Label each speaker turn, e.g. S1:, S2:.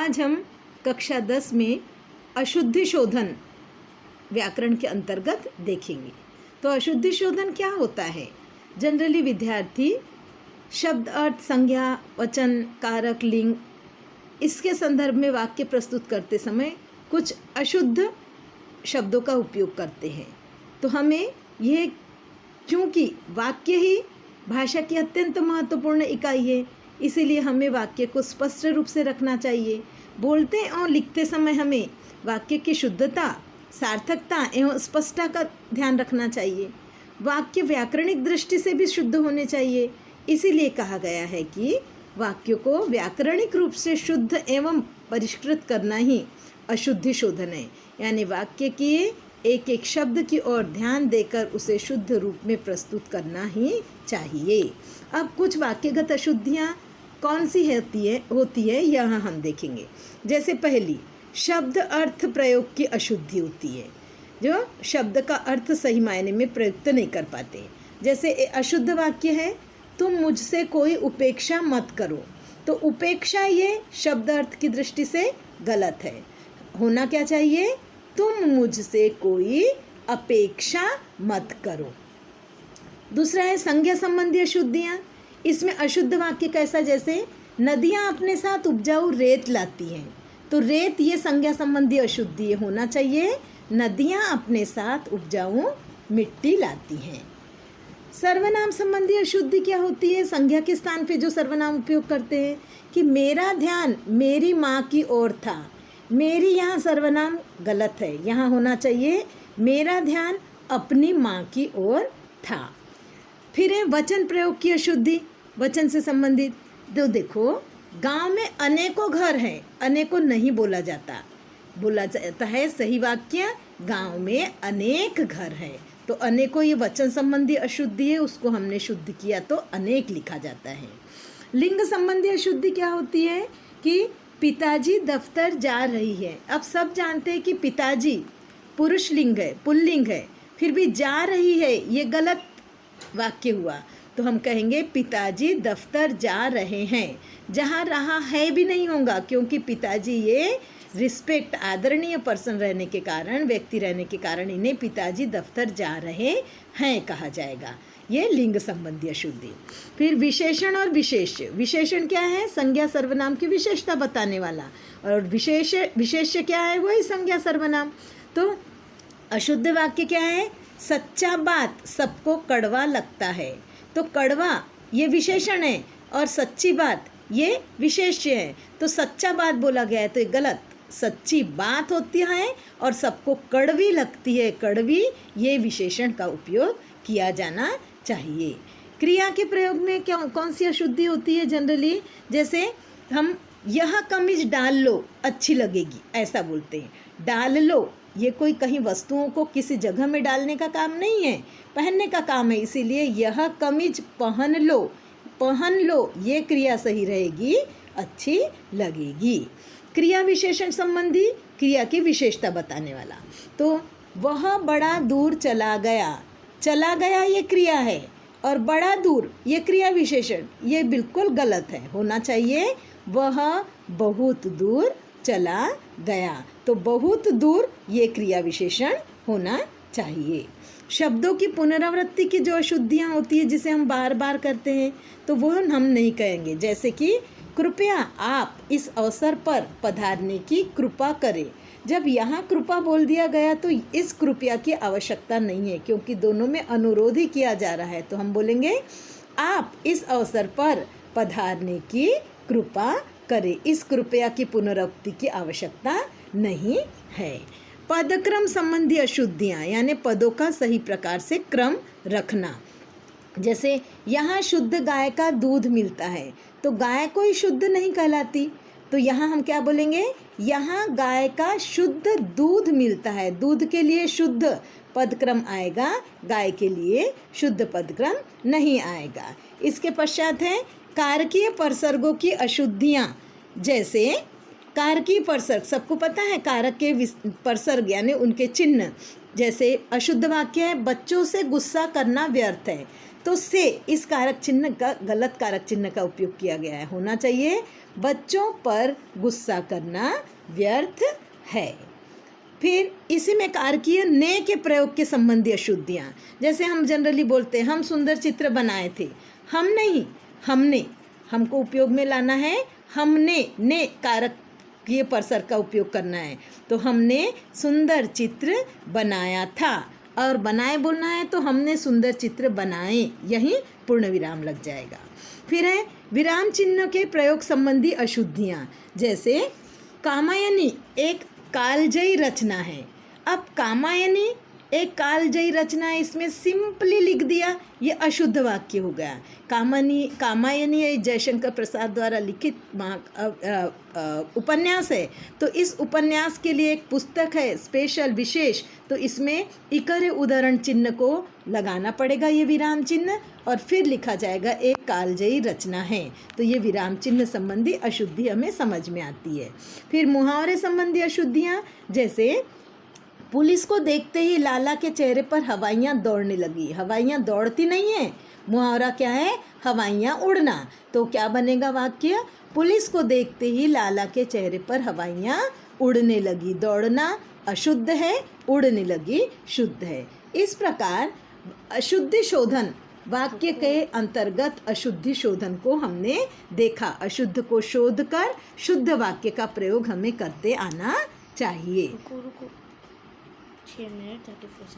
S1: आज हम कक्षा 10 में अशुद्धि शोधन व्याकरण के अंतर्गत देखेंगे। तो अशुद्धि शोधन क्या होता है? जनरली विद्यार्थी शब्द, अर्थ, संज्ञा, वचन, कारक, लिंग इसके संदर्भ में वाक्य प्रस्तुत करते समय कुछ अशुद्ध शब्दों का उपयोग करते हैं। तो हमें यह, चूँकि वाक्य ही भाषा की अत्यंत महत्वपूर्ण इकाई है, इसीलिए हमें वाक्य को स्पष्ट रूप से रखना चाहिए। बोलते और लिखते समय हमें वाक्य की शुद्धता, सार्थकता एवं स्पष्टता का ध्यान रखना चाहिए। वाक्य व्याकरणिक दृष्टि से भी शुद्ध होने चाहिए। इसीलिए कहा गया है कि वाक्यों को व्याकरणिक रूप से शुद्ध एवं परिष्कृत करना ही अशुद्धि शोधन है। यानी वाक्य की एक एक शब्द की ओर ध्यान देकर उसे शुद्ध रूप में प्रस्तुत करना ही चाहिए। अब कुछ वाक्यगत अशुद्धियाँ कौन सी होती है यह हम देखेंगे। जैसे पहली, शब्द अर्थ प्रयोग की अशुद्धि होती है, जो शब्द का अर्थ सही मायने में प्रयुक्त नहीं कर पाते। जैसे अशुद्ध वाक्य है, तुम मुझसे कोई उपेक्षा मत करो। तो उपेक्षा ये शब्द अर्थ की दृष्टि से गलत है। होना क्या चाहिए? तुम मुझसे कोई अपेक्षा मत करो। दूसरा है संज्ञा संबंधी अशुद्धियाँ। इसमें अशुद्ध वाक्य कैसा? जैसे नदियाँ अपने साथ उपजाऊ रेत लाती हैं। तो रेत ये संज्ञा संबंधी अशुद्धि होना चाहिए, नदियाँ अपने साथ उपजाऊ मिट्टी लाती हैं। सर्वनाम संबंधी अशुद्धि क्या होती है? संज्ञा के स्थान पे जो सर्वनाम उपयोग करते हैं कि मेरा ध्यान मेरी माँ की ओर था। मेरी यहाँ सर्वनाम गलत है, यहाँ होना चाहिए मेरा ध्यान अपनी माँ की ओर था। फिर है वचन प्रयोग की अशुद्धि, वचन से संबंधित। तो देखो, गांव में अनेकों घर हैं, अनेकों नहीं बोला जाता, बोला जाता है सही वाक्य गांव में अनेक घर हैं। तो अनेकों ये वचन संबंधी अशुद्धि है, उसको हमने शुद्ध किया तो अनेक लिखा जाता है। लिंग संबंधी अशुद्धि क्या होती है कि पिताजी दफ्तर जा रही है। अब सब जानते हैं कि पिताजी पुरुष लिंग है, पुल्लिंग है, फिर भी जा रही है ये गलत वाक्य हुआ। तो हम कहेंगे पिताजी दफ्तर जा रहे हैं। जहाँ रहा है भी नहीं होगा, क्योंकि पिताजी ये रिस्पेक्ट, आदरणीय पर्सन रहने के कारण, व्यक्ति रहने के कारण इन्हें पिताजी दफ्तर जा रहे हैं कहा जाएगा। ये लिंग संबंधी अशुद्धि। फिर विशेषण और विशेष्य। विशेषण क्या है? संज्ञा सर्वनाम की विशेषता बताने वाला, और विशेष्य क्या है? वही संज्ञा सर्वनाम। तो अशुद्ध वाक्य क्या है? सच्चा बात सबको कड़वा लगता है। तो कड़वा ये विशेषण है और सच्ची बात ये विशेष्य है। तो सच्चा बात बोला गया है तो ये गलत। सच्ची बात होती है और सबको कड़वी लगती है, कड़वी ये विशेषण का उपयोग किया जाना चाहिए। क्रिया के प्रयोग में क्या कौन सी अशुद्धि होती है जनरली? जैसे हम यह कमीज डाल लो अच्छी लगेगी, ऐसा बोलते हैं। डाल लो ये कोई कहीं वस्तुओं को किसी जगह में डालने का काम नहीं है, पहनने का काम है। इसीलिए यह कमीज पहन लो, पहन लो ये क्रिया सही रहेगी, अच्छी लगेगी। क्रिया विशेषण संबंधी, क्रिया की विशेषता बताने वाला। तो वह बड़ा दूर चला गया, चला गया ये क्रिया है, और बड़ा दूर ये क्रिया विशेषण, ये बिल्कुल गलत है। होना चाहिए वह बहुत दूर चला गया। तो बहुत दूर ये क्रिया विशेषण होना चाहिए। शब्दों की पुनरावृत्ति की जो अशुद्धियाँ होती है, जिसे हम बार बार करते हैं, तो वो हम नहीं कहेंगे। जैसे कि कृपया आप इस अवसर पर पधारने की कृपा करें। जब यहाँ कृपा बोल दिया गया तो इस कृपया की आवश्यकता नहीं है, क्योंकि दोनों में अनुरोध ही किया जा रहा है। तो हम बोलेंगे आप इस अवसर पर पधारने की कृपा करें। इस कृपया की पुनरावृत्ति की आवश्यकता नहीं है। पदक्रम संबंधी अशुद्धियाँ, यानी पदों का सही प्रकार से क्रम रखना। जैसे यहाँ शुद्ध गाय का दूध मिलता है, तो गाय कोई शुद्ध नहीं कहलाती। तो यहाँ हम क्या बोलेंगे? यहाँ गाय का शुद्ध दूध मिलता है। दूध के लिए शुद्ध पदक्रम आएगा, गाय के लिए शुद्ध पदक्रम नहीं आएगा। इसके पश्चात है कारकीय परसर्गों की अशुद्धियाँ। जैसे कारकीय परसर्ग, सबको पता है कारक के परसर्ग यानी उनके चिन्ह। जैसे अशुद्ध वाक्य है बच्चों से गुस्सा करना व्यर्थ है। तो से इस कारक चिन्ह का गलत कारक चिन्ह का उपयोग किया गया है। होना चाहिए बच्चों पर गुस्सा करना व्यर्थ है। फिर इसी में कारकीय ने के प्रयोग के संबंधी अशुद्धियाँ, जैसे हम जनरली बोलते हैं हम सुंदर चित्र बनाए थे, हम नहीं, हमने, हमको उपयोग में लाना है, हमने, ने कारकीय परसर का उपयोग करना है। तो हमने सुंदर चित्र बनाया था, और बनाए बोलना है तो हमने सुंदर चित्र बनाए, यहीं पूर्ण विराम लग जाएगा। फिर है विराम चिन्ह के प्रयोग संबंधी अशुद्धियाँ, जैसे कामायनी एक कालजयी रचना है। अब कामायनी एक कालजयी रचना है, इसमें सिंपली लिख दिया, ये अशुद्ध वाक्य हो गया। कामायनी ये जयशंकर प्रसाद द्वारा लिखित उपन्यास है, तो इस उपन्यास के लिए एक पुस्तक है स्पेशल विशेष, तो इसमें इकर उदाहरण चिन्ह को लगाना पड़ेगा, ये विराम चिन्ह, और फिर लिखा जाएगा एक कालजयी रचना है। तो ये विराम चिन्ह संबंधी अशुद्धि हमें समझ में आती है। फिर मुहावरे संबंधी अशुद्धियाँ, जैसे पुलिस को देखते ही लाला के चेहरे पर हवाइयाँ दौड़ने लगी। हवाइयाँ दौड़ती नहीं है, मुहावरा क्या है, हवाइयाँ उड़ना। तो क्या बनेगा वाक्य, पुलिस को देखते ही लाला के चेहरे पर हवाइयाँ उड़ने लगी। दौड़ना अशुद्ध है, उड़ने लगी शुद्ध है। इस प्रकार अशुद्धि शोधन वाक्य के अंतर्गत अशुद्धि शोधन को हमने देखा। अशुद्ध को शोध कर शुद्ध वाक्य का प्रयोग हमें करते आना चाहिए।
S2: 6 मिनट 34 सेकंड।